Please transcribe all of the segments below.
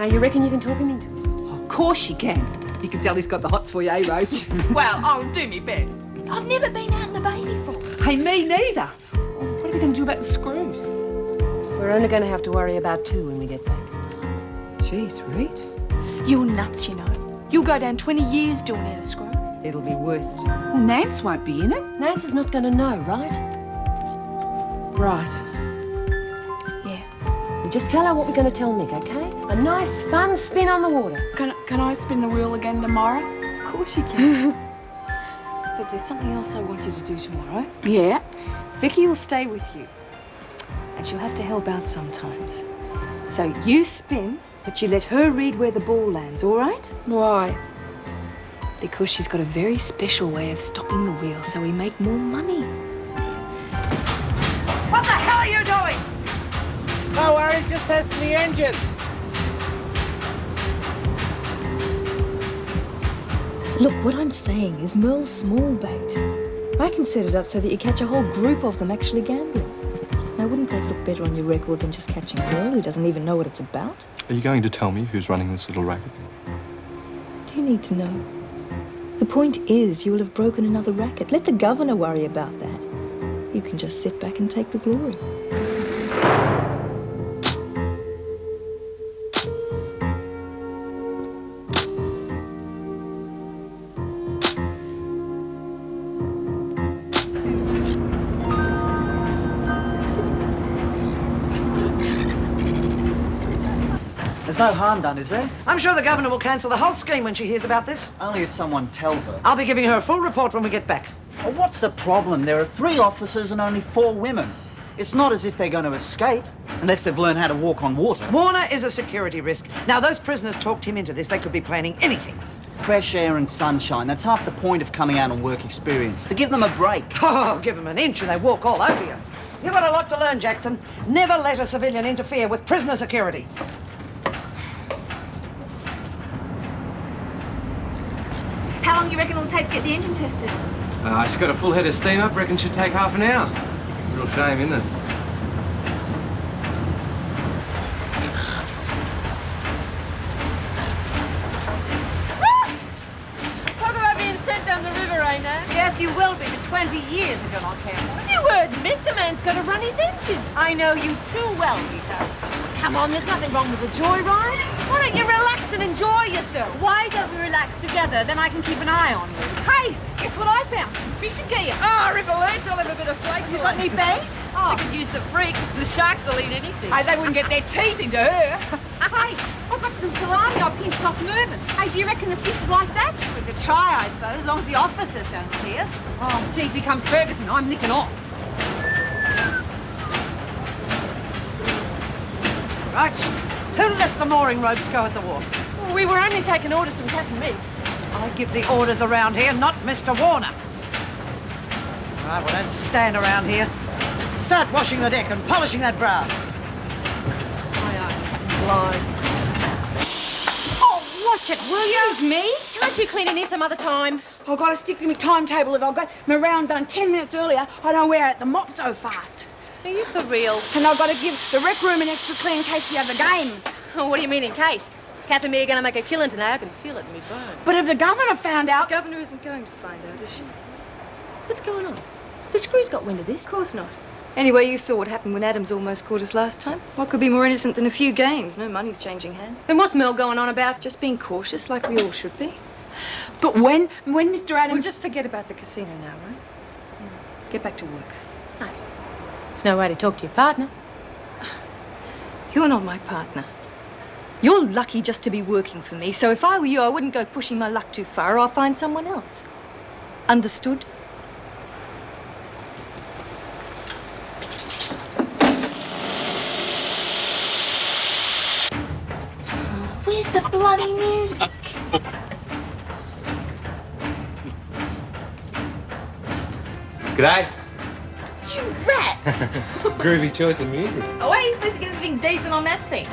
Now, you reckon you can talk him into it? Of course you can. You can tell he's got the hots for you, eh, Roach? Well, I'll do me best. I've never been out in the bay before. Hey, me neither. What are we going to do about the screws? We're only going to have to worry about 2 when we get back. Jeez, Reed. You're nuts, you know. You'll go down 20 years doing it a screw. It'll be worth it. Well, Nance won't be in it. Nance is not going to know, right? Right. Yeah. We just tell her what we're going to tell Mick, okay? A nice, fun spin on the water. Can I spin the wheel again tomorrow? Of course you can. But there's something else I want you to do tomorrow. Yeah. Vicky will stay with you. And she'll have to help out sometimes. So you spin, but you let her read where the ball lands, all right? Why? Because she's got a very special way of stopping the wheel so we make more money. What the hell are you doing? No worries, just testing the engines. Look, what I'm saying is Merle's small bait. I can set it up so that you catch a whole group of them actually gambling. Now, wouldn't that look better on your record than just catching Merle, who doesn't even know what it's about? Are you going to tell me who's running this little racket? Do you need to know? The point is, you will have broken another racket. Let the governor worry about that. You can just sit back and take the glory. There's no harm done, is there? I'm sure the governor will cancel the whole scheme when she hears about this. Only if someone tells her. I'll be giving her a full report when we get back. Well, what's the problem? There are 3 officers and only 4 women. It's not as if they're going to escape, unless they've learned how to walk on water. Warner is a security risk. Now, those prisoners talked him into this. They could be planning anything. Fresh air and sunshine, that's half the point of coming out on work experience. To give them a break. Oh, give them an inch and they walk all over you. You've got a lot to learn, Jackson. Never let a civilian interfere with prisoner security. How long do you reckon it'll take to get the engine tested? She's got a full head of steam up. Reckon should take half an hour. Real shame, isn't it? Talk about being sent down the river, eh, Nan? Yes, you will be for 20 years if you're not careful. You admit the man's got to run his engine. I know you too well, Rita. Come on, there's nothing wrong with a joyride. Why don't you relax and enjoy yourself? Why don't we relax together? Then I can keep an eye on you. Hey, guess what I found? Fishing gear. Ah, River Lurch, I'll have a bit of flake. You got any bait? I could use the freak. The sharks will eat anything. Hey, they wouldn't get their teeth into her. Hey, I've got some salami I pinched off Mervyn. Hey, do you reckon the fish is like that? We could try, I suppose, as long as the officers don't see us. Oh, geez, here comes Ferguson. I'm nicking off. Right. Who let the mooring ropes go at the wharf? Well, we were only taking orders from Captain Meek. I give the orders around here, not Mr. Warner. Right, well, don't stand around here. Start washing the deck and polishing that brow. Oh, watch it, will you? Excuse me? Can't you clean in here some other time? I've got to stick to my timetable. If I've got my round done 10 minutes earlier, I don't wear out the mop so fast. Are you for real? And I've got to give the rec room an extra clean in case we have the games. What do you mean in case? Catherine and me are going to make a killing tonight. I can feel it in me bone. But if the governor found out... The governor isn't going to find out, is she? What's going on? The screw's got wind of this. Of course not. Anyway, you saw what happened when Adams almost caught us last time. What could be more innocent than a few games? No money's changing hands. Then what's Mel going on about? Just being cautious, like we all should be. But when Mr. Adams... We'll just forget about the casino now, right? Get back to work. There's no way to talk to your partner. You're not my partner. You're lucky just to be working for me, so if I were you, I wouldn't go pushing my luck too far, or I'll find someone else. Understood? Where's the bloody music? G'day. You rat! Groovy choice of music. Oh, where are you supposed to get anything decent on that thing?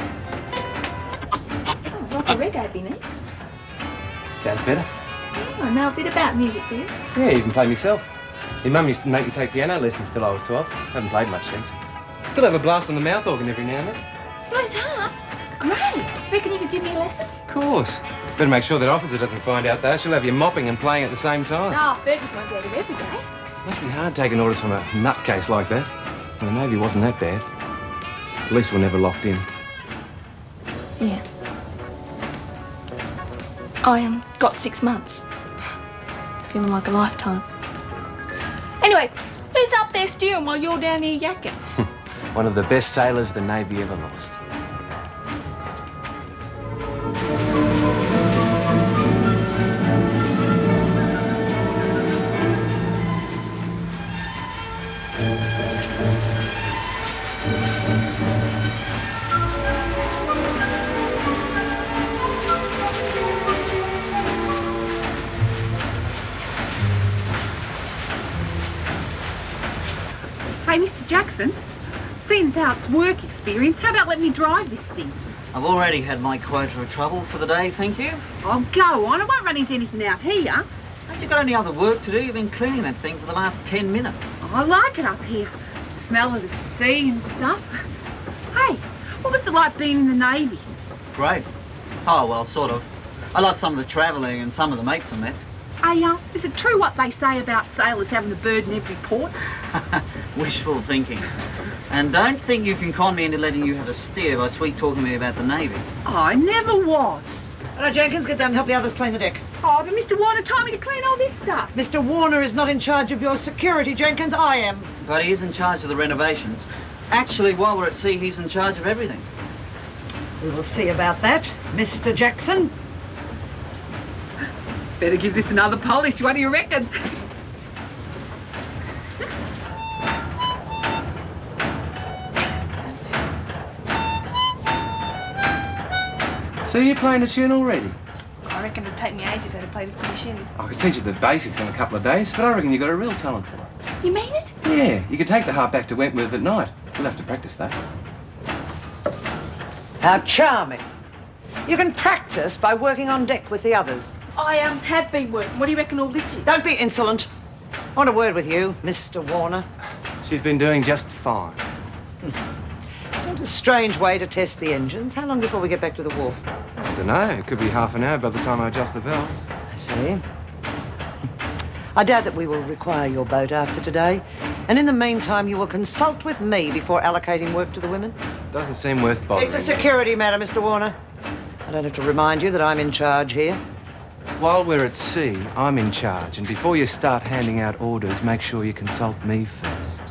Oh, rock a reggae, Binny. Sounds better. Oh, I know a bit about music, do you? Yeah, even play myself. Your mum used to make me take piano lessons till I was 12. Haven't played much since. Still have a blast on the mouth organ every now and then. Blows hard. Great. Reckon you could to give me a lesson? Of course. Better make sure that officer doesn't find out, though. She'll have you mopping and playing at the same time. Ah, Fergus won't get it every day. Must be hard taking orders from a nutcase like that. Well, the Navy wasn't that bad. At least we're never locked in. Yeah. I got 6 months. Feeling like a lifetime. Anyway, who's up there steering while you're down here yakking? One of the best sailors the Navy ever lost. Hey, Mr. Jackson, seeing as how it's work experience, how about letting me drive this thing? I've already had my quota of trouble for the day, thank you. Oh, go on. I won't run into anything out here. Haven't you got any other work to do? You've been cleaning that thing for the last 10 minutes. Oh, I like it up here. Smell of the sea and stuff. Hey, what was it like being in the Navy? Great. Oh, well, sort of. I like some of the travelling and some of the mates I met. Hey, is it true what they say about sailors having a bird in every port? Wishful thinking. And don't think you can con me into letting you have a steer by sweet-talking me about the Navy. Oh, I never was. Hello, Jenkins, get down and help the others clean the deck. Oh, but Mr. Warner told me to clean all this stuff. Mr. Warner is not in charge of your security, Jenkins. I am. But he is in charge of the renovations. Actually, while we're at sea, he's in charge of everything. We will see about that, Mr. Jackson. Better give this another polish. What do you reckon? So you're playing a tune already? I reckon it'd take me ages to play this condition. I could teach you the basics in a couple of days, but I reckon you've got a real talent for it. You mean it? Yeah, you could take the harp back to Wentworth at night. You'll have to practice that. How charming. You can practice by working on deck with the others. I have been working. What do you reckon all this is? Don't be insolent. I want a word with you, Mr. Warner. She's been doing just fine. Seems a strange way to test the engines. How long before we get back to the wharf? I don't know. It could be half an hour by the time I adjust the valves. I see. I doubt that we will require your boat after today. And in the meantime, you will consult with me before allocating work to the women. Doesn't seem worth bothering. It's a security matter, Mr. Warner. I don't have to remind you that I'm in charge here. While we're at sea, I'm in charge. And before you start handing out orders, make sure you consult me first.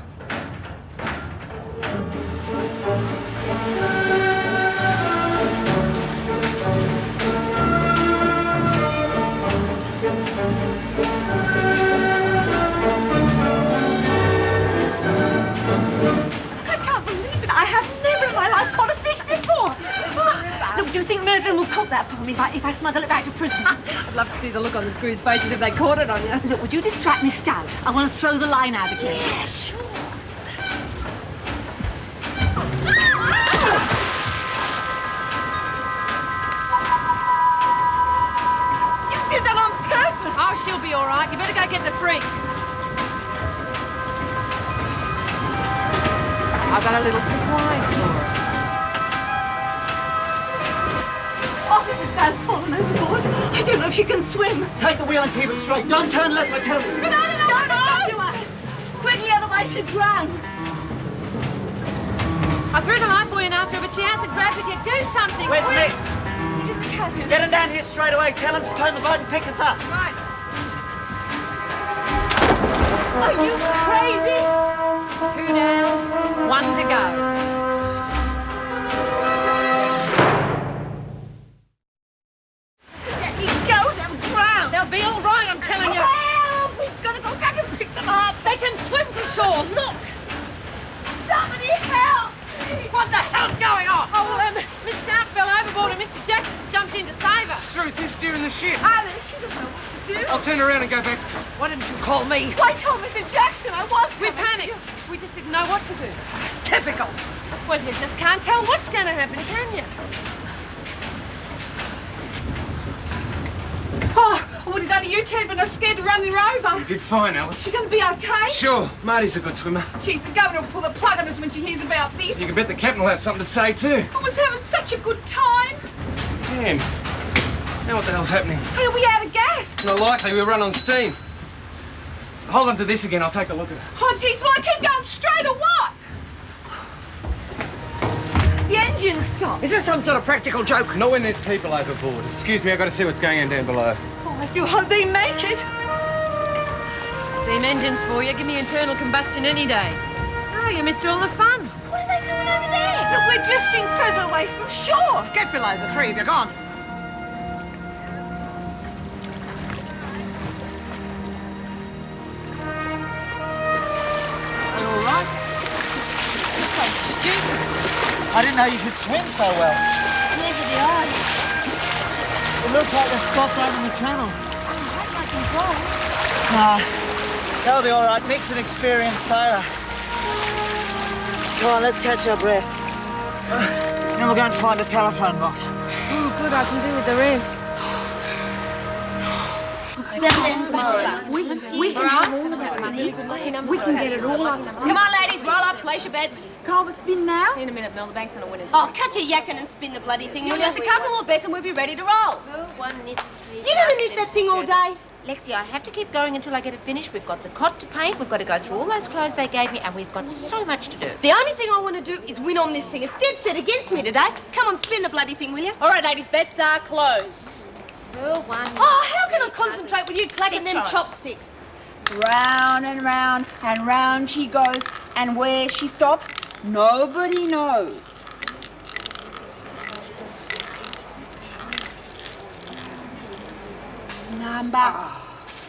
Do you think Mervyn will cook that for me if I smuggle it back to prison? I'd love to see the look on the screws' faces if they caught it on you. Look, would you distract me, Stout? I want to throw the line out again. Yeah, sure. You did that on purpose! Oh, she'll be all right. You better go get the freak. I've got a little surprise for her. Officer Stan's fallen overboard. I don't know if she can swim. Take the wheel and keep it straight. Don't turn left, I tell you. No! Don't do us! Quickly, otherwise she'll drown. I threw the life buoy in after her, but she hasn't grabbed it yet. Do something, Where's quick! Nick? Get him down here straight away. Tell him to turn the boat and pick us up. Right. Are you crazy? 2 down, 1 to go. They'll be all right, I'm telling you. Help! We've got to go back and pick them up. They can swim to shore. Look. Somebody help! What the hell's going on? Oh, Miss Stout fell overboard and Mr. Jackson's jumped in to save her. Truth is steering the ship. Alice, she doesn't know what to do. I'll turn around and go back. Why didn't you call me? I told Mr. Jackson I was We coming. panicked. We just didn't know what to do. Typical. Well, you just can't tell what's going to happen, can you? Oh, I would have done a U-turn, but I was scared to run me over. You did fine, Alice. She's going to be okay? Sure. Marty's a good swimmer. Jeez, the governor will pull the plug on us when she hears about this. You can bet the captain will have something to say, too. I was having such a good time. Damn. Now what the hell's happening? Hey, are we out of gas? Not likely, we run on steam. Hold on to this again, I'll take a look at it. Oh, jeez, will I keep going straight or what? The engine stopped. Is this some sort of practical joke? Not when there's people overboard. Excuse me, I've got to see what's going on down below. Oh, I do hope they make it. Steam engines for you. Give me internal combustion any day. Oh, you missed all the fun. What are they doing over there? Look, we're drifting further away from shore. Get below, the three of you gone. All right. So stupid. I didn't know you could swim so well. Neither did I. It looks like they've stopped over the channel. I hate my control. That'll be all right. Mick's an experienced sailor. Come on, let's catch our breath. Then we're going to find a telephone box. Oh, good, I can do with the rest. We can have all of that money. We can get it all on. Come on, ladies, roll up, place your bets. Can't we spin now? In a minute, Mel, the bank's on a winning Oh, cut your yakking and spin the bloody thing. Just a couple more bets and we'll be ready to roll. You're going to miss that thing all day. Lexi, I have to keep going until I get it finished. We've got the cot to paint, we've got to go through all those clothes they gave me, and we've got so much to do. The only thing I want to do is win on this thing. It's dead set against me today. Come on, spin the bloody thing, will you? All right, ladies, bets are closed. Pearl one. Oh, how can I concentrate with you clacking them Sit, chopsticks? Round and round she goes, and where she stops, nobody knows. Number.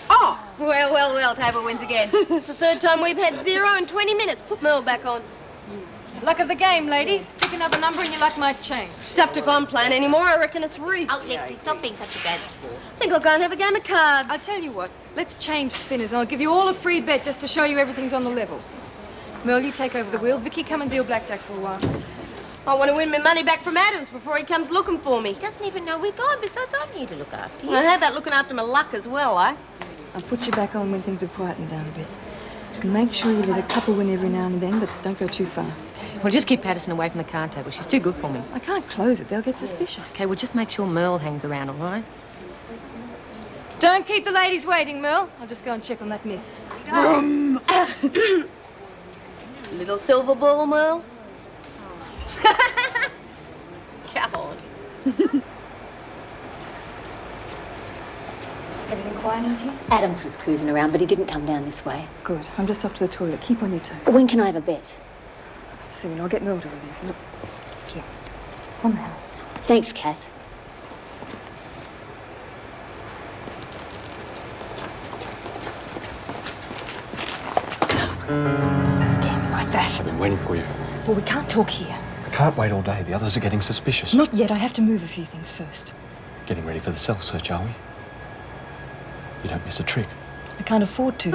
Oh! Well, table wins again. It's the third time we've had 0 in 20 minutes. Put Merle back on. Luck of the game, ladies. Pick another number and your luck might change. Stuffed if I'm playing anymore, I reckon it's rigged. Oh, Lexi, stop being such a bad sport. I think I'll go and have a game of cards. I'll tell you what, let's change spinners and I'll give you all a free bet just to show you everything's on the level. Merle, you take over the wheel. Vicky, come and deal blackjack for a while. I want to win my money back from Adams before he comes looking for me. He doesn't even know we're gone. Besides, I'm here to look after you. Well, how about looking after my luck as well, eh? I'll put you back on when things have quietened down a bit. Make sure you let a couple win every now and then, but don't go too far. Well, just keep Patterson away from the card table. She's too good for me. I can't close it. They'll get suspicious. Okay, well, just make sure Merle hangs around, all right? Don't keep the ladies waiting, Merle. I'll just go and check on that net. Little silver ball, Merle. God. Everything quiet out here? Adams was cruising around, but he didn't come down this way. Good. I'm just off to the toilet. Keep on your toes. When can I have a bet? Soon. I'll get Merle to relieve you. Look, here. On the house. Thanks, Kath. Don't scare me like that. I've been waiting for you. Well, we can't talk here. I can't wait all day. The others are getting suspicious. Not yet. I have to move a few things first. Getting ready for the cell search, are we? You don't miss a trick. I can't afford to.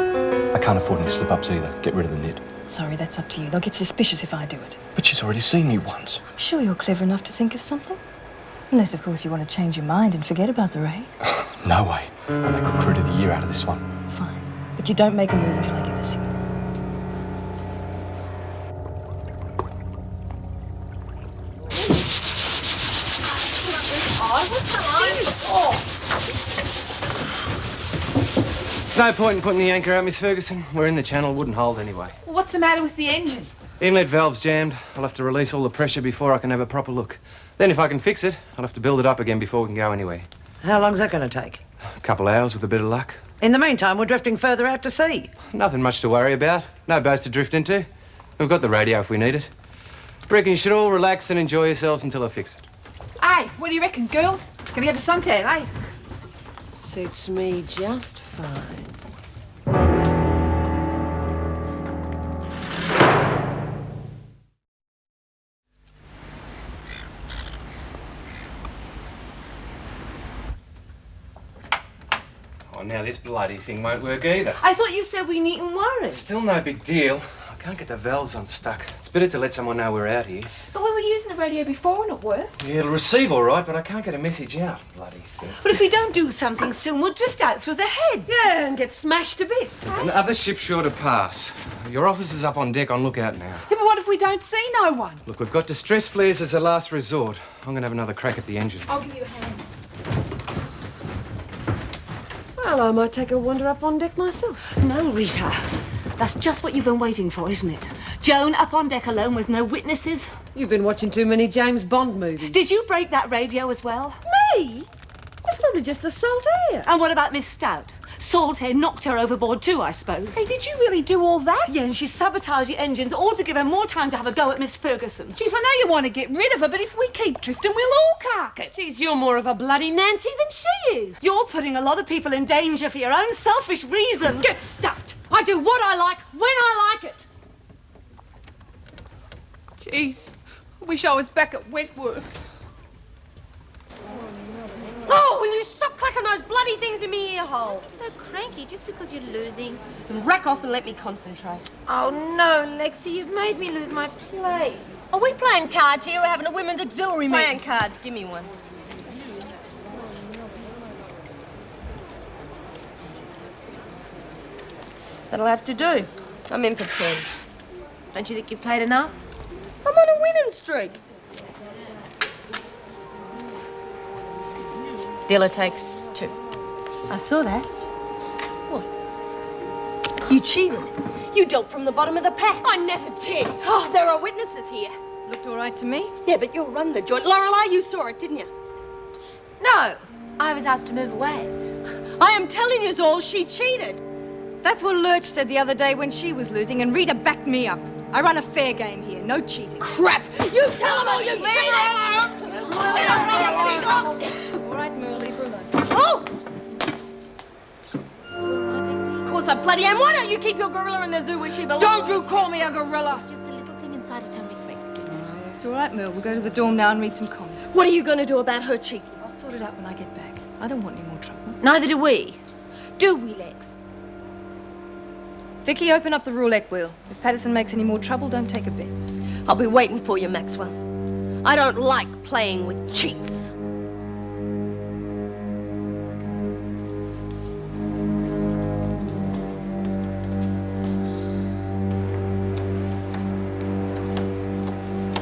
I can't afford any slip-ups either. Get rid of the nid. Sorry, that's up to you. They'll get suspicious if I do it. But she's already seen me once. I'm sure you're clever enough to think of something. Unless, of course, you want to change your mind and forget about the raid. No way. I'll make recruit of the year out of this one. Fine. But you don't make a move until I give the signal. There's no point in putting the anchor out, Miss Ferguson. We're in the channel, wouldn't hold anyway. Well, what's the matter with the engine? Inlet valve's jammed. I'll have to release all the pressure before I can have a proper look. Then if I can fix it, I'll have to build it up again before we can go anywhere. How long's that going to take? A couple hours with a bit of luck. In the meantime, we're drifting further out to sea. Nothing much to worry about. No boats to drift into. We've got the radio if we need it. Reckon you should all relax and enjoy yourselves until I fix it. Hey, what do you reckon, girls? Gonna get a suntan, eh? Suits me just fine. Oh, now this bloody thing won't work either. I thought you said we needn't worry. Still no big deal. I can't get the valves unstuck. It's better to let someone know we're out here. But we were using the radio before and it worked. Yeah, it'll receive all right, but I can't get a message out. Bloody thing. But if we don't do something soon, we'll drift out through the heads. Yeah, and get smashed to bits. Another ship sure to pass. Your officer's up on deck on lookout now. Yeah, but what if we don't see no one? Look, we've got distress flares as a last resort. I'm going to have another crack at the engines. I'll give you a hand. Well, I might take a wander up on deck myself. No, Rita. That's just what you've been waiting for, isn't it? Joan up on deck alone with no witnesses. You've been watching too many James Bond movies. Did you break that radio as well? Me? It's probably just the salt air. And what about Miss Stout? Salt air knocked her overboard too, I suppose. Hey, did you really do all that? Yeah, and she sabotaged the engines, all to give her more time to have a go at Miss Ferguson. Jeez, I know you want to get rid of her, but if we keep drifting, we'll all cark it. Jeez, you're more of a bloody Nancy than she is. You're putting a lot of people in danger for your own selfish reasons. Get stuffed. I do what I like, when I like it. Jeez, I wish I was back at Wentworth. Oh, will you stop clacking those bloody things in me ear hole? So cranky just because you're losing. And rack off and let me concentrate. Oh no, Lexi, you've made me lose my place. Are we playing cards here or having a women's auxiliary meeting? Playing cards, give me one. That'll have to do. I'm in for 10. Don't you think you played enough? I'm on a winning streak. Dealer takes 2. I saw that. What? You cheated. You dealt from the bottom of the pack. I never did. Oh, there are witnesses here. Looked all right to me. Yeah, but you'll run the joint. Lorelei, you saw it, didn't you? No, I was asked to move away. I am telling you all, she cheated. That's what Lurch said the other day when she was losing, and Rita backed me up. I run a fair game here, no cheating. Crap! You tell them all you cheated! We don't run a people! All right, Merle, leave her alone. Oh! Of course I bloody am. Why don't you keep your gorilla in the zoo where she belongs? Don't you call me a gorilla! It's just the little thing inside her tummy that makes her do that. It's all right, Merle. We'll go to the dorm now and read some comics. What are you going to do about her cheating? I'll sort it out when I get back. I don't want any more trouble. Neither do we. Do we, Lex? Vicky, open up the roulette wheel. If Patterson makes any more trouble, don't take a bet. I'll be waiting for you, Maxwell. I don't like playing with cheats.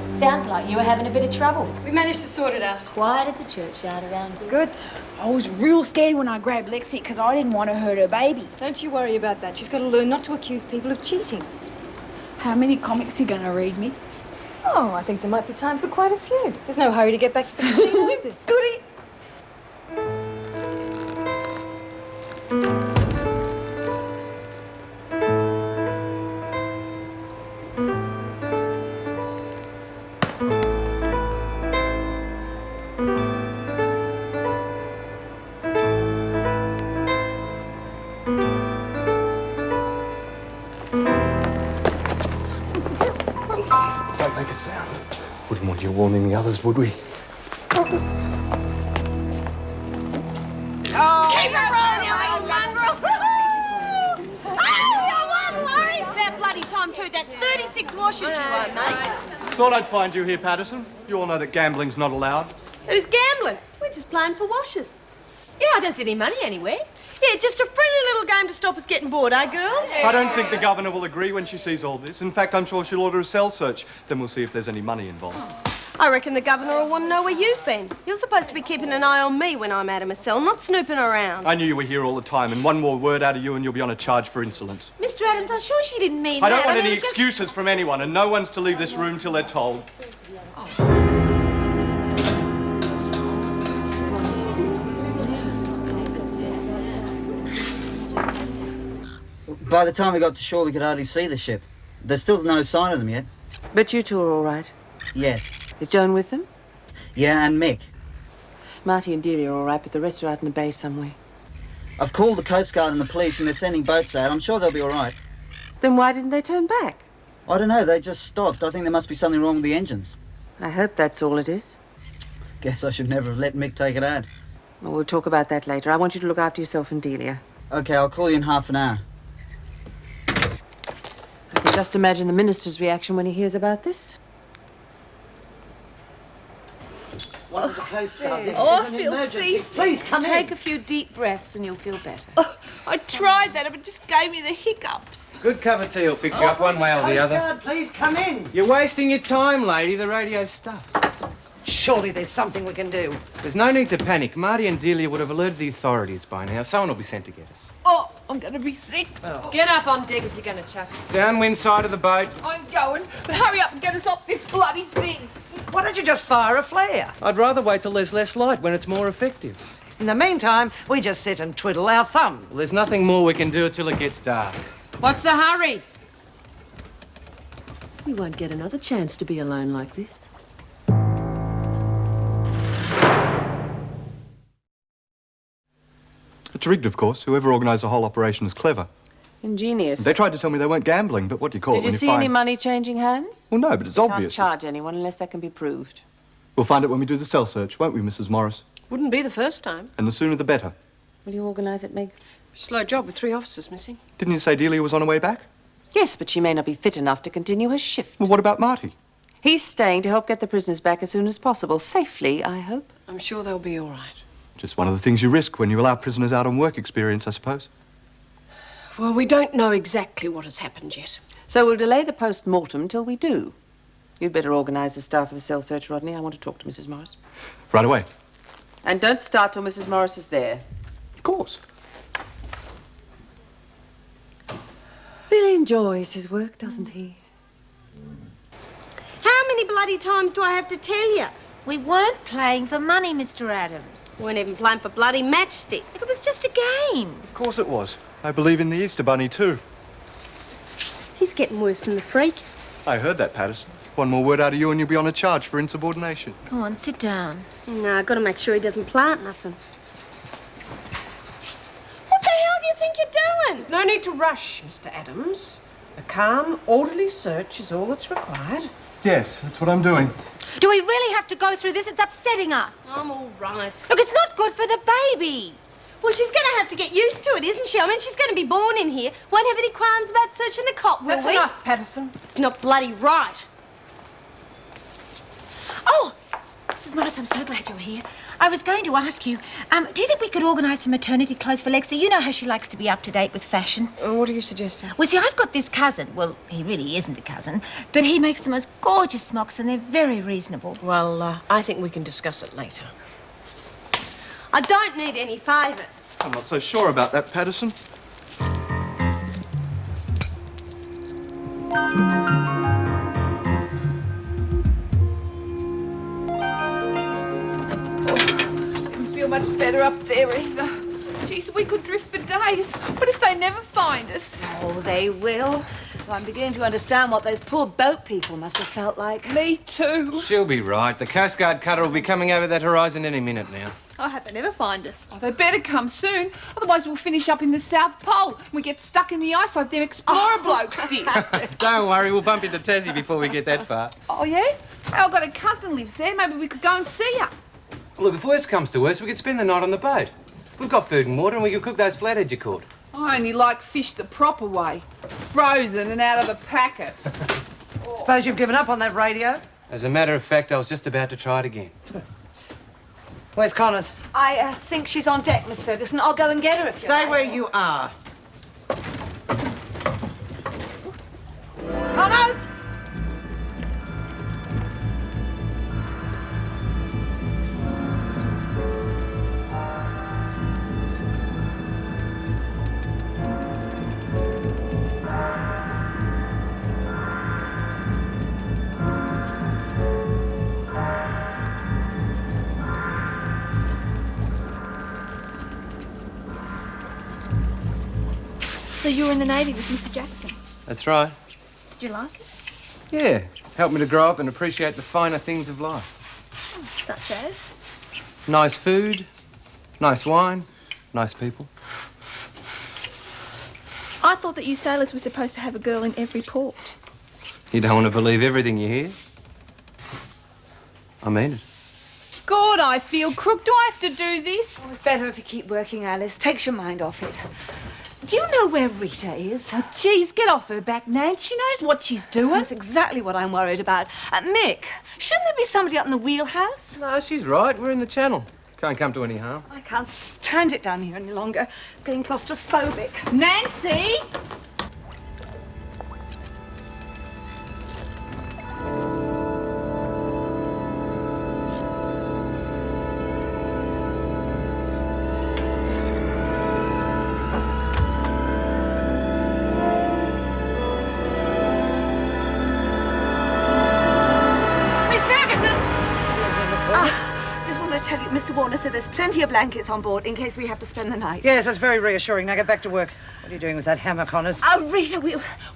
Sounds like you were having a bit of trouble. We managed to sort it out. Quiet as a churchyard around here. Good. I was real scared when I grabbed Lexi because I didn't want to hurt her baby. Don't you worry about that. She's got to learn not to accuse people of cheating. How many comics are you going to read me? Oh, I think there might be time for quite a few. There's no hurry to get back to the casino, is there? Goody. Don't make a sound. Wouldn't want you warning the others, would we? Keep it rolling, you little mongrel! Oh, you won, Laurie! About bloody time, too. That's 36 washes you won, mate. Thought I'd find you here, Patterson. You all know that gambling's not allowed. Who's gambling? We're just playing for washes. Yeah, I don't see any money anywhere. Yeah, just a friendly little game to stop us getting bored, eh, girls? I don't think the governor will agree when she sees all this. In fact, I'm sure she'll order a cell search. Then we'll see if there's any money involved. I reckon the governor will want to know where you've been. You're supposed to be keeping an eye on me when I'm out of my cell, not snooping around. I knew you were here all the time, and one more word out of you and you'll be on a charge for insolence. Mr. Adams, I'm sure she didn't mean I that. don't want mean, any it was just- excuses from anyone, and no one's to leave this room till they're told. By the time we got to shore, we could hardly see the ship. There's still no sign of them yet. But you two are all right. Yes. Is Joan with them? Yeah, and Mick. Marty and Delia are all right, but the rest are out in the bay somewhere. I've called the Coast Guard and the police, and they're sending boats out. I'm sure they'll be all right. Then why didn't they turn back? I don't know. They just stopped. I think there must be something wrong with the engines. I hope that's all it is. Guess I should never have let Mick take it out. Well, we'll talk about that later. I want you to look after yourself and Delia. Okay, I'll call you in half an hour. I can just imagine the minister's reaction when he hears about this. One of the Coast Guard. This Oh, is I an feel emergency. seasick. Please come Take in. a few deep breaths and you'll feel better. Oh, I tried that, but it just gave me the hiccups. Good cup of tea will fix you up one way or the other. Coast Guard, please come in. You're wasting your time, lady. The radio's stuffed. Surely there's something we can do. There's no need to panic. Marty and Delia would have alerted the authorities by now. Someone will be sent to get us. Oh, I'm going to be sick. Get up on deck if you're going to chuck. Downwind side of the boat. I'm going. But hurry up and get us off this bloody thing. Why don't you just fire a flare? I'd rather wait till there's less light when it's more effective. In the meantime, we just sit and twiddle our thumbs. Well, there's nothing more we can do till it gets dark. What's the hurry? We won't get another chance to be alone like this. It's rigged, of course. Whoever organised the whole operation is clever. Ingenious. They tried to tell me they weren't gambling, but what do you call it Did when you you see find... any money changing hands? Well, no, but it's Can't obvious. charge anyone unless that can be proved. We'll find it when we do the cell search, won't we, Mrs. Morris? Wouldn't be the first time. And the sooner the better. Will you organise it, Meg? Slow job with 3 officers missing. Didn't you say Delia was on her way back? Yes, but she may not be fit enough to continue her shift. Well, what about Marty? He's staying to help get the prisoners back as soon as possible. Safely, I hope. I'm sure they'll be all right. Just one of the things you risk when you allow prisoners out on work experience, I suppose. Well, we don't know exactly what has happened yet. So we'll delay the post-mortem till we do. You'd better organise the staff of the cell search, Rodney. I want to talk to Mrs. Morris. Right away. And don't start till Mrs. Morris is there. Of course. Really enjoys his work, doesn't he? How many bloody times do I have to tell you? We weren't playing for money, Mr. Adams. We weren't even playing for bloody matchsticks. It was just a game. Of course it was. I believe in the Easter Bunny, too. He's getting worse than the freak. I heard that, Patterson. One more word out of you and you'll be on a charge for insubordination. Come on, sit down. No, I've got to make sure he doesn't plant nothing. What the hell do you think you're doing? There's no need to rush, Mr. Adams. A calm, orderly search is all that's required. Yes, that's what I'm doing. Do we really have to go through this? It's upsetting her. I'm all right. Look, it's not good for the baby. Well, she's going to have to get used to it, isn't she? I mean, she's going to be born in here. Won't have any qualms about searching the cot, will That's we? enough, Patterson. It's not bloody right. Oh, Mrs. Morris, I'm so glad you're here. I was going to ask you, do you think we could organise some maternity clothes for Lexi? You know how she likes to be up to date with fashion. What are you suggesting? Well, see, I've got this cousin. Well, he really isn't a cousin, but he makes the most gorgeous smocks and they're very reasonable. Well, I think we can discuss it later. I don't need any favours. I'm not so sure about that, Patterson. Didn't feel much better up there either. Jeez, we could drift for days. What if they never find us? Oh, they will. I'm beginning to understand what those poor boat people must have felt like. Me too. She'll be right. The Coast Guard cutter will be coming over that horizon any minute now. I hope they never find us. Oh, they better come soon. Otherwise, we'll finish up in the South Pole. We get stuck in the ice like them explorer blokes did. Don't worry, we'll bump into Tassie before we get that far. Oh, yeah? I've got a cousin lives there. Maybe we could go and see her. Look, if worst comes to worst, we could spend the night on the boat. We've got food and water and we could cook those flathead you caught. I only like fish the proper way. Frozen and out of a packet. Suppose you've given up on that radio? As a matter of fact, I was just about to try it again. Where's Connors? I think she's on deck, Miss Ferguson. I'll go and get her if you Stay like. where you are. Connors! So you were in the Navy with Mr. Jackson. That's right. Did you like it? Yeah, helped me to grow up and appreciate the finer things of life. Oh, such as? Nice food, nice wine, nice people. I thought that you sailors were supposed to have a girl in every port. You don't want to believe everything you hear. I mean it. God, I feel crook. Do I have to do this? Oh, it's better if you keep working, Alice. Takes your mind off it. Do you know where Rita is? Oh, geez, get off her back, Nan. She knows what she's doing. That's exactly what I'm worried about. Mick, shouldn't there be somebody up in the wheelhouse? No, she's right. We're in the channel. Can't come to any harm. I can't stand it down here any longer. It's getting claustrophobic. Nancy! Mr. Warner said there's plenty of blankets on board in case we have to spend the night. Yes, that's very reassuring. Now get back to work. What are you doing with that hammer, Connors? Oh, Rita,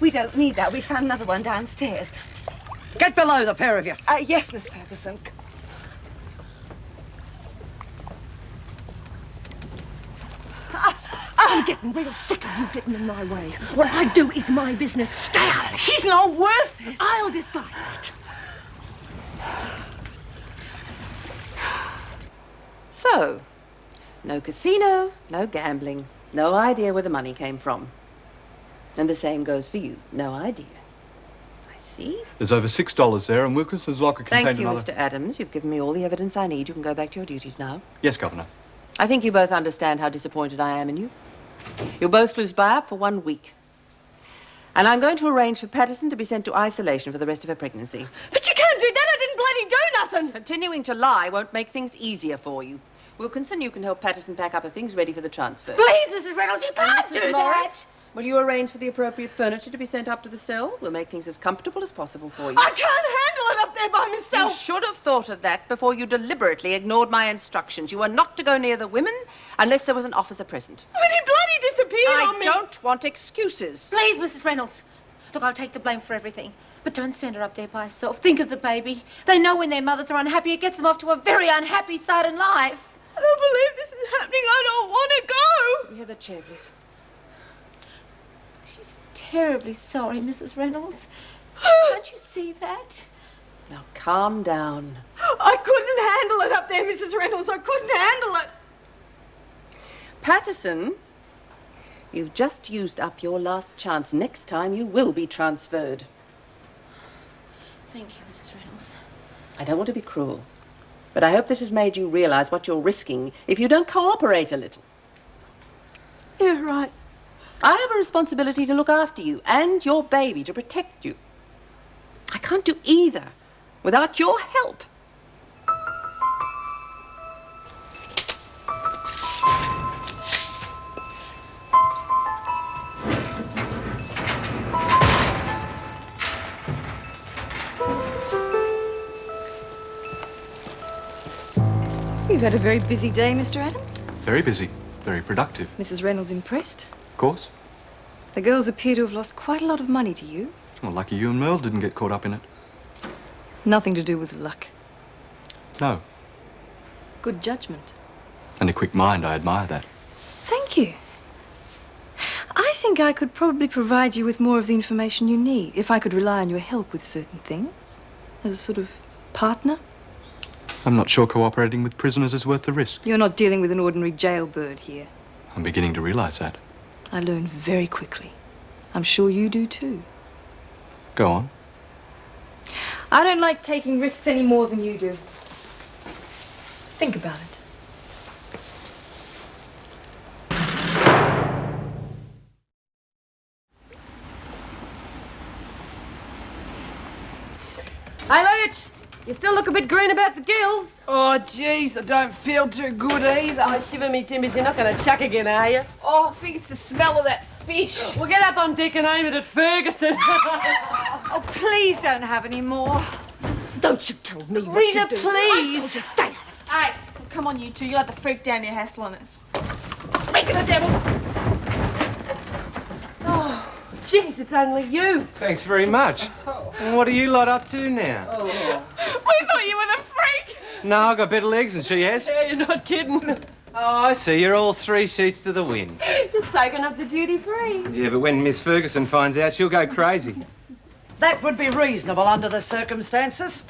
we don't need that. We found another one downstairs. Get below, the pair of you. Yes, Miss Ferguson. I'm getting real sick of you getting in my way. What I do is my business. Stay out of it. She's not worth it. I'll decide that. So, no casino, no gambling, no idea where the money came from. And the same goes for you. No idea. I see. There's over $6 there, and Wilkinson's locker contained Thank you, another... Mr. Adams. You've given me all the evidence I need. You can go back to your duties now. Yes, Governor. I think you both understand how disappointed I am in you. You'll both lose buy-up for 1 week. And I'm going to arrange for Patterson to be sent to isolation for the rest of her pregnancy. But you can't do that. I didn't bloody do nothing. Continuing to lie won't make things easier for you. Wilkinson, you can help Patterson pack up her things ready for the transfer. Please, Mrs. Reynolds, you can't do that. Will you arrange for the appropriate furniture to be sent up to the cell? We'll make things as comfortable as possible for you. I can't handle it up there by myself. You should have thought of that before you deliberately ignored my instructions. You were not to go near the women unless there was an officer present. But he bloody disappeared on me. I don't want excuses. Please, Mrs. Reynolds. Look, I'll take the blame for everything. But don't send her up there by herself. Think of the baby. They know when their mothers are unhappy, it gets them off to a very unhappy side in life. I don't believe this is happening. I don't want to go. We have a chair, please. She's terribly sorry, Mrs. Reynolds. Can't you see that? Now, calm down. I couldn't handle it up there, Mrs. Reynolds. I couldn't handle it. Patterson, you've just used up your last chance. Next time, you will be transferred. Thank you, Mrs. Reynolds. I don't want to be cruel, but I hope this has made you realize what you're risking if you don't cooperate a little. You're right. I have a responsibility to look after you and your baby, to protect you. I can't do either without your help. You've had a very busy day, Mr. Adams. Very busy. Very productive. Mrs. Reynolds impressed. Of course. The girls appear to have lost quite a lot of money to you. Well, lucky you and Merle didn't get caught up in it. Nothing to do with luck. No. Good judgment. And a quick mind, I admire that. Thank you. I think I could probably provide you with more of the information you need if I could rely on your help with certain things. As a sort of partner. I'm not sure cooperating with prisoners is worth the risk. You're not dealing with an ordinary jailbird here. I'm beginning to realize that. I learn very quickly. I'm sure you do too. Go on. I don't like taking risks any more than you do. Think about it. Hey, Leach, you still look a bit green about the gills. Oh, jeez, I don't feel too good either. Oh, shiver me timbers, you're not going to chuck again, are you? Oh, I think it's the smell of that fish. Well, get up on deck and aim it at Ferguson. Oh, please don't have any more. Don't you tell me what Rita, to do. please. Just stay out of it. Hey, come on, you two. You'll have the freak down here hassling us. Speak of the devil. Oh, jeez, it's only you. Thanks very much. And what are you lot up to now? Oh. We thought you were the freak. No, I've got better legs than she has. Yeah, you're not kidding. Oh, I see. You're all 3 sheets to the wind. Just soaking up the duty free. Yeah, but when Miss Ferguson finds out, she'll go crazy. That would be reasonable under the circumstances.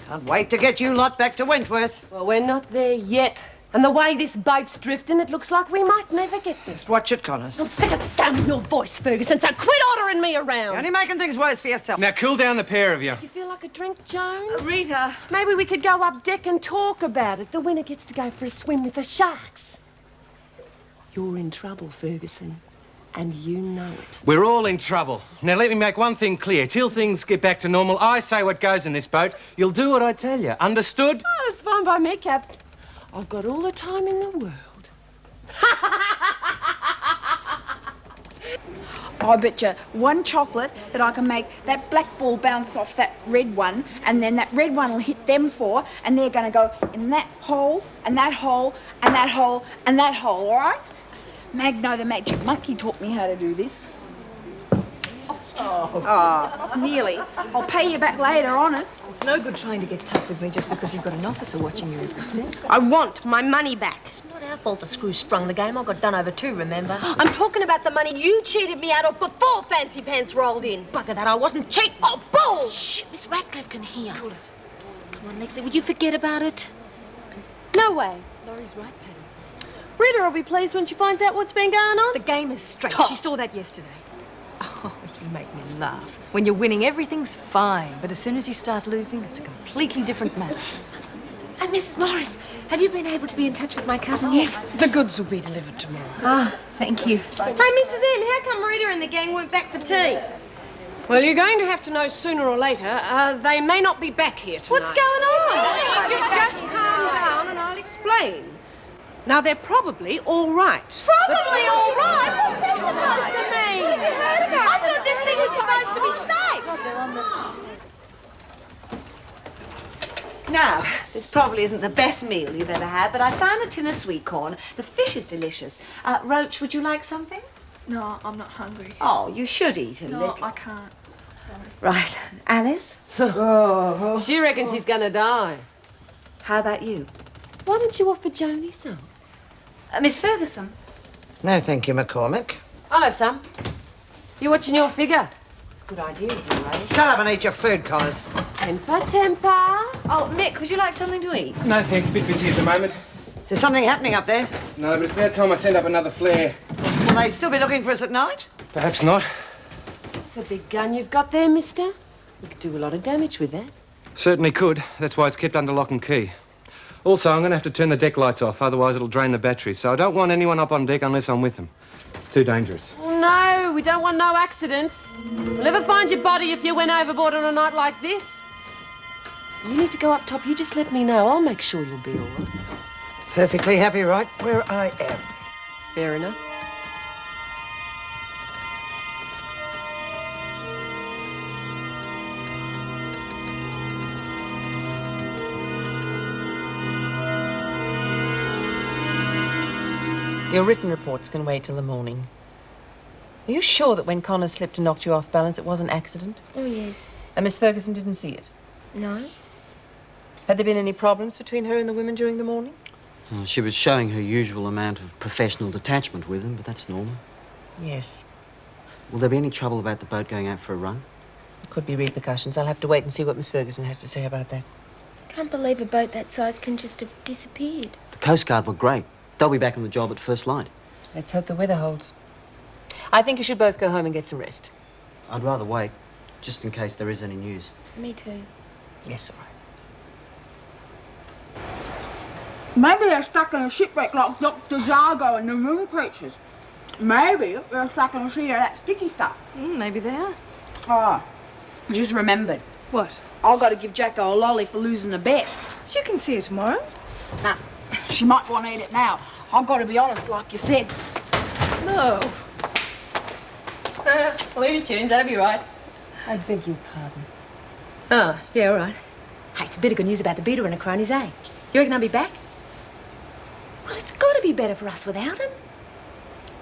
Can't wait to get you lot back to Wentworth. Well, we're not there yet. And the way this boat's drifting, it looks like we might never get there. Just watch it, Connors. I'm sick of the sound of your voice, Ferguson, so quit ordering me around. You're only making things worse for yourself. Now, cool down the pair of you. You feel like a drink, Joan? Rita. Maybe we could go up deck and talk about it. The winner gets to go for a swim with the sharks. You're in trouble, Ferguson, and you know it. We're all in trouble. Now, let me make one thing clear. Till things get back to normal, I say what goes in this boat. You'll do what I tell you. Understood? Oh, it's fine by me, Cap. I've got all the time in the world. I bet you one chocolate that I can make that black ball bounce off that red one, and then that red one will hit them four, and they're going to go in that hole, and that hole, and that hole, and that hole, all right? Magno the Magic Monkey taught me how to do this. Oh, nearly. I'll pay you back later, honest. It's no good trying to get tough with me just because you've got an officer watching you every step. I want my money back. It's not our fault the screw sprung the game. I got done over too, remember? I'm talking about the money you cheated me out of before Fancy Pants rolled in. Bugger that, I wasn't cheating. Oh, bull! Shh, Miss Ratcliffe can hear. Come on, Lexi, will you forget about it? No way. Laurie's right, Patterson. Rita will be pleased when she finds out what's been going on. The game is straight. Tough. She saw that yesterday. Oh, you make me laugh. When you're winning, everything's fine. But as soon as you start losing, it's a completely different matter. And Mrs. Morris, have you been able to be in touch with my cousin yet? The goods will be delivered tomorrow. Ah, thank you. Hey, Mrs. M, how come Rita and the gang went back for tea? Well, you're going to have to know sooner or later. They may not be back here tonight. What's going on? Just calm down and I'll explain. Now, they're probably all right. Probably all right? What's that supposed to mean? I thought this thing was supposed to be safe. Now, this probably isn't the best meal you've ever had, but I found a tin of sweet corn. The fish is delicious. Roach, would you like something? No, I'm not hungry. Oh, you should eat a little. No, I can't. Sorry. Right. Alice? She reckons she's going to die. How about you? Why don't you offer Joni some? Miss Ferguson? No, thank you, McCormick. I'll have some. You watching your figure? It's a good idea of you, eh? Shut up and eat your food, Connors. Temper, temper. Oh, Mick, would you like something to eat? No, thanks. Bit busy at the moment. Is there something happening up there? No, but it's about time I send up another flare. Will they still be looking for us at night? Perhaps not. It's a big gun you've got there, mister. You could do a lot of damage with that. Certainly could. That's why it's kept under lock and key. Also, I'm going to have to turn the deck lights off, otherwise it'll drain the batteries. So I don't want anyone up on deck unless I'm with them. It's too dangerous. Oh, no, we don't want no accidents. We'll never find your body if you went overboard on a night like this. You need to go up top. You just let me know. I'll make sure you'll be all right. Perfectly happy right where I am. Fair enough. Your written reports can wait till the morning. Are you sure that when Connor slipped and knocked you off balance, it was an accident? Oh, yes. And Miss Ferguson didn't see it? No. Had there been any problems between her and the women during the morning? She was showing her usual amount of professional detachment with them, but that's normal. Yes. Will there be any trouble about the boat going out for a run? There could be repercussions. I'll have to wait and see what Miss Ferguson has to say about that. Can't believe a boat that size can just have disappeared. The Coast Guard were great. They'll be back on the job at first light. Let's hope the weather holds. I think you should both go home and get some rest. I'd rather wait, just in case there is any news. Me too. Yes, all right. Maybe they're stuck in a shipwreck like Dr. Zargo and the Moon Creatures. Maybe they're stuck in a sea of that sticky stuff. Maybe they are. Oh, I just remembered. What? I've got to give Jacko a lolly for losing a bet. So you can see her tomorrow. Nah, she might want to eat it now. I've got to be honest, like you said. No. Looney Tunes, that'd be right. I beg your pardon. Oh, yeah, all right. Hey, it's a bit of good news about the beater and the cronies, eh? You reckon I'll be back? Well, it's got to be better for us without him.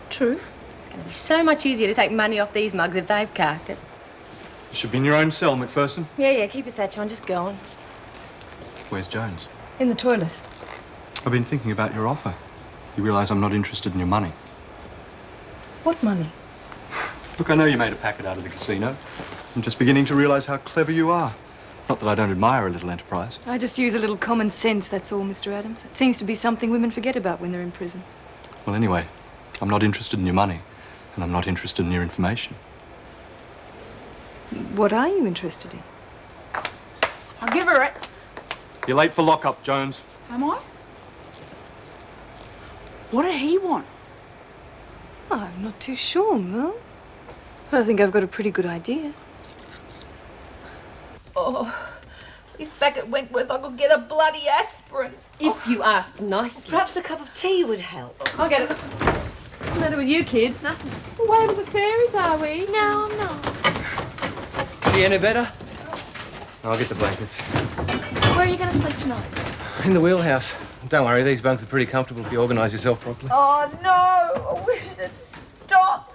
True. It's going to be so much easier to take money off these mugs if they've carked it. You should be in your own cell, McPherson. Yeah, keep your thatch on, just go on. Where's Jones? In the toilet. I've been thinking about your offer. You realise I'm not interested in your money. What money? Look, I know you made a packet out of the casino. I'm just beginning to realise how clever you are. Not that I don't admire a little enterprise. I just use a little common sense, that's all, Mr. Adams. It seems to be something women forget about when they're in prison. Well, anyway, I'm not interested in your money, and I'm not interested in your information. What are you interested in? I'll give her it. You're late for lockup, Jones. Am I? What did he want? I'm not too sure, Mel. But I think I've got a pretty good idea. Oh, at least back at Wentworth I could get a bloody aspirin. If you asked nicely. Perhaps a cup of tea would help. I'll get it. the matter with you, kid? Nothing. We're away with the fairies, are we? No, I'm not. Are you any better? I'll get the blankets. Where are you going to sleep tonight? In the wheelhouse. Don't worry, these bunks are pretty comfortable if you organise yourself properly. Oh, no. I wish it'd stop.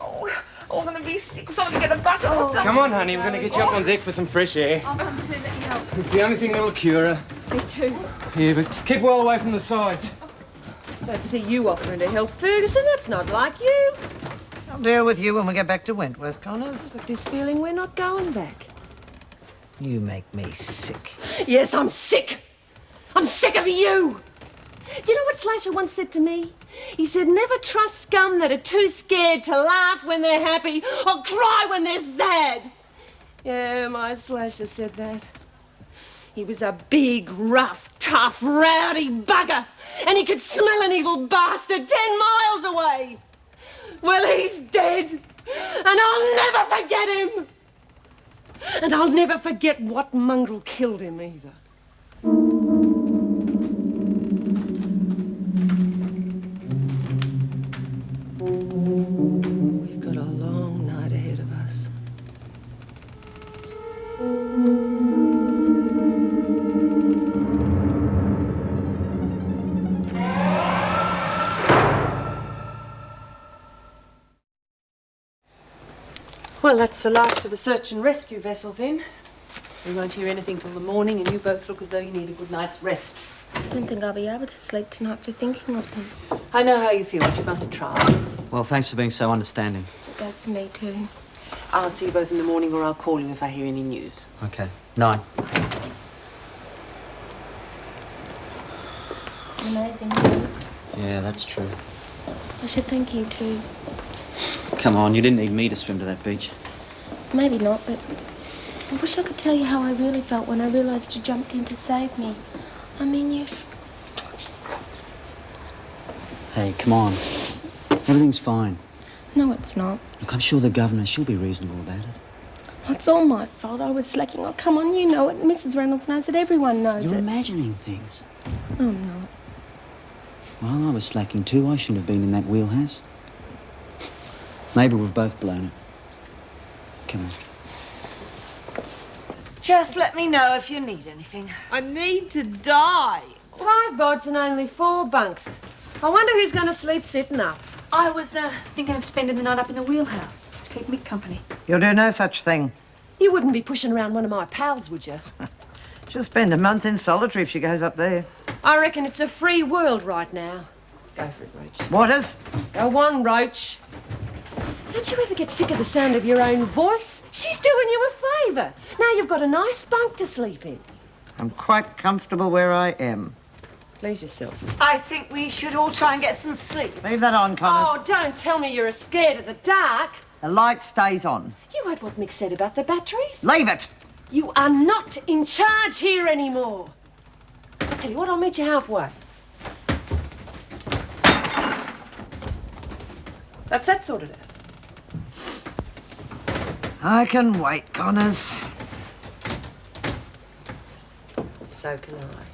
Oh, I'm going to be sick. If I'm going to get a bucket or something. Come on, honey, we're going to get you up on deck for some fresh air. I'll come too, let me help. It's the only thing that'll cure her. Me too. Yeah, but just keep well away from the sides. Let's see you offering to help Ferguson. That's not like you. I'll deal with you when we get back to Wentworth, Connors. But this feeling we're not going back. You make me sick. Yes, I'm sick. I'm sick of you. Do you know what Slasher once said to me? He said, never trust scum that are too scared to laugh when they're happy or cry when they're sad. Yeah, my Slasher said that. He was a big, rough, tough, rowdy bugger, and he could smell an evil bastard 10 miles away. Well, he's dead, and I'll never forget him. And I'll never forget what mongrel killed him either. We've got a long night ahead of us. Well, that's the last of the search and rescue vessels in. We won't hear anything till the morning, and you both look as though you need a good night's rest. I don't think I'll be able to sleep tonight for thinking of them. I know how you feel, but you must try. Well, thanks for being so understanding. It goes for me too. I'll see you both in the morning, or I'll call you if I hear any news. Okay. 9. It's amazing. Yeah, that's true. I should thank you too. Come on, you didn't need me to swim to that beach. Maybe not, but I wish I could tell you how I really felt when I realised you jumped in to save me. I mean, you... Hey, come on. Everything's fine. No, it's not. Look, I'm sure the governor, she'll be reasonable about it. It's all my fault. I was slacking. Oh, come on, you know it. Mrs. Reynolds knows it. Everyone knows You're it. imagining things. No, I'm not. Well, I was slacking too. I shouldn't have been in that wheelhouse. Maybe we've both blown it. Come on. Just let me know if you need anything. I need to die. 5 bods and only 4 bunks. I wonder who's going to sleep sitting up. I was thinking of spending the night up in the wheelhouse to keep Mick company. You'll do no such thing. You wouldn't be pushing around one of my pals, would you? She'll spend a month in solitary if she goes up there. I reckon it's a free world right now. Go for it, Roach. Waters? Go on, Roach. Don't you ever get sick of the sound of your own voice? She's doing you a favour. Now you've got a nice bunk to sleep in. I'm quite comfortable where I am. Please yourself. I think we should all try and get some sleep. Leave that on, Connors. Oh, don't tell me you're scared of the dark. The light stays on. You heard what Mick said about the batteries? Leave it! You are not in charge here anymore. I tell you what, I'll meet you halfway. That's that sorted out. I can wait, Connors. So can I.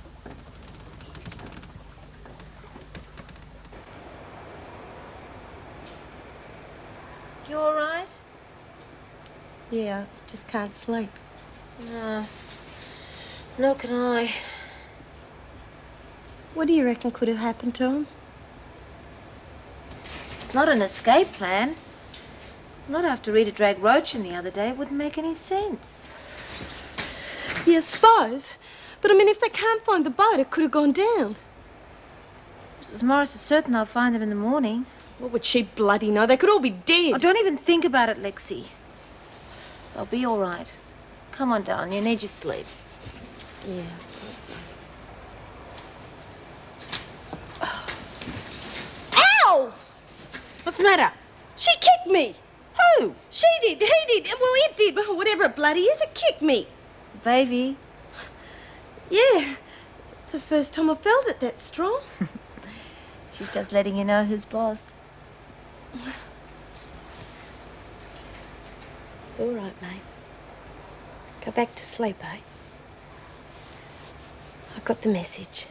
You all right? Yeah, just can't sleep. No. Nor can I. What do you reckon could have happened to him? It's not an escape plan. Not after Rita dragged Roach in the other day. It wouldn't make any sense. You suppose. But I mean, if they can't find the boat, it could have gone down. Mrs. Morris is certain they'll find them in the morning. What would she bloody know? They could all be dead. Oh, don't even think about it, Lexi. They'll be all right. Come on, darling. You need your sleep. Yeah, I suppose so. Ow! What's the matter? She kicked me. Who? She did. He did. Well, it did. Whatever it bloody is, it kicked me. Baby. Yeah. It's the first time I felt it that strong. She's just letting you know who's boss. It's all right, mate. Go back to sleep, eh? I got the message.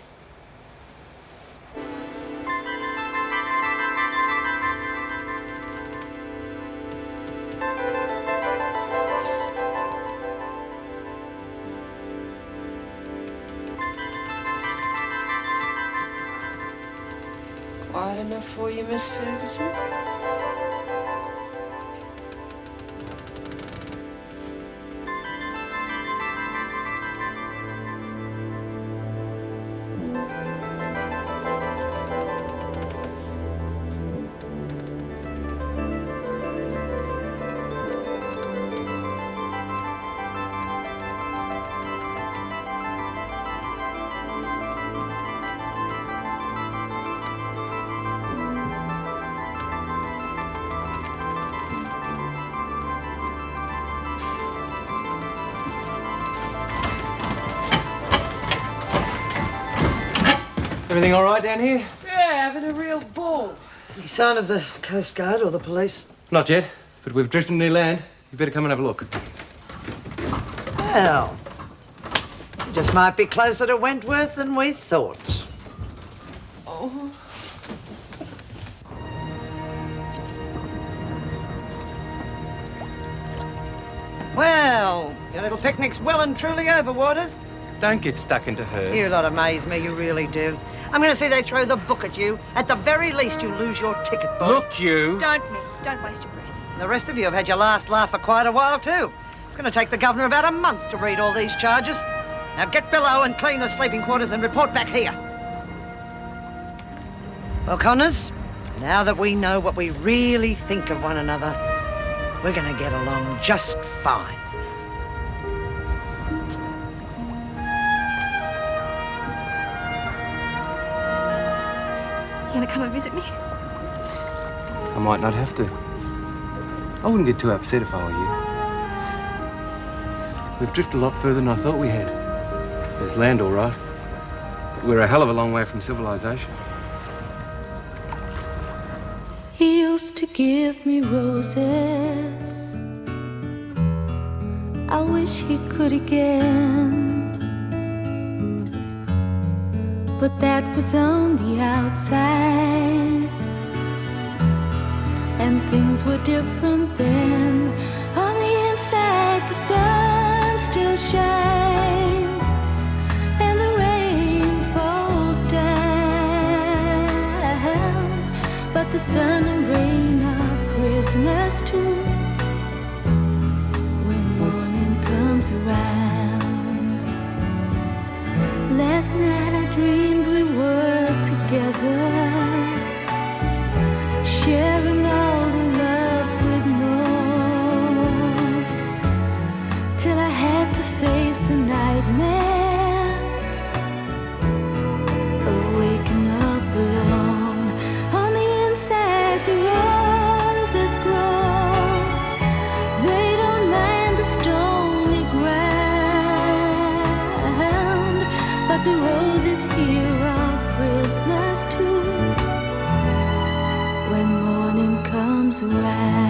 Wide enough for you, Miss Ferguson? Everything all right down here? Yeah, having a real ball. Any sign of the Coast Guard or the police? Not yet, but we've drifted near land. You better come and have a look. Well, you just might be closer to Wentworth than we thought. Oh. Well, your little picnic's well and truly over, Waters. Don't get stuck into her. You lot amaze me, you really do. I'm going to see they throw the book at you. At the very least, you lose your ticket, boy. Look, you. Don't, Mick. Don't waste your breath. The rest of you have had your last laugh for quite a while, too. It's going to take the governor about a month to read all these charges. Now get below and clean the sleeping quarters, then report back here. Well, Connors, now that we know what we really think of one another, we're going to get along just fine. You gonna come and visit me? I might not have to. I wouldn't get too upset if I were you. We've drifted a lot further than I thought we had. There's land all right, but we're a hell of a long way from civilization. He used to give me roses. I wish he could again. But that was on the outside, and things were different then. On the inside, the sun still shines, and the rain falls down. But the sun and rain are prisoners too when morning comes around. Last night I dreamed we were together, sharing all the love we'd known, till I had to face the nightmare of waking up alone. On the inside the roses grow, they don't mind the stony ground, but the roses here are prisoners too when morning comes around.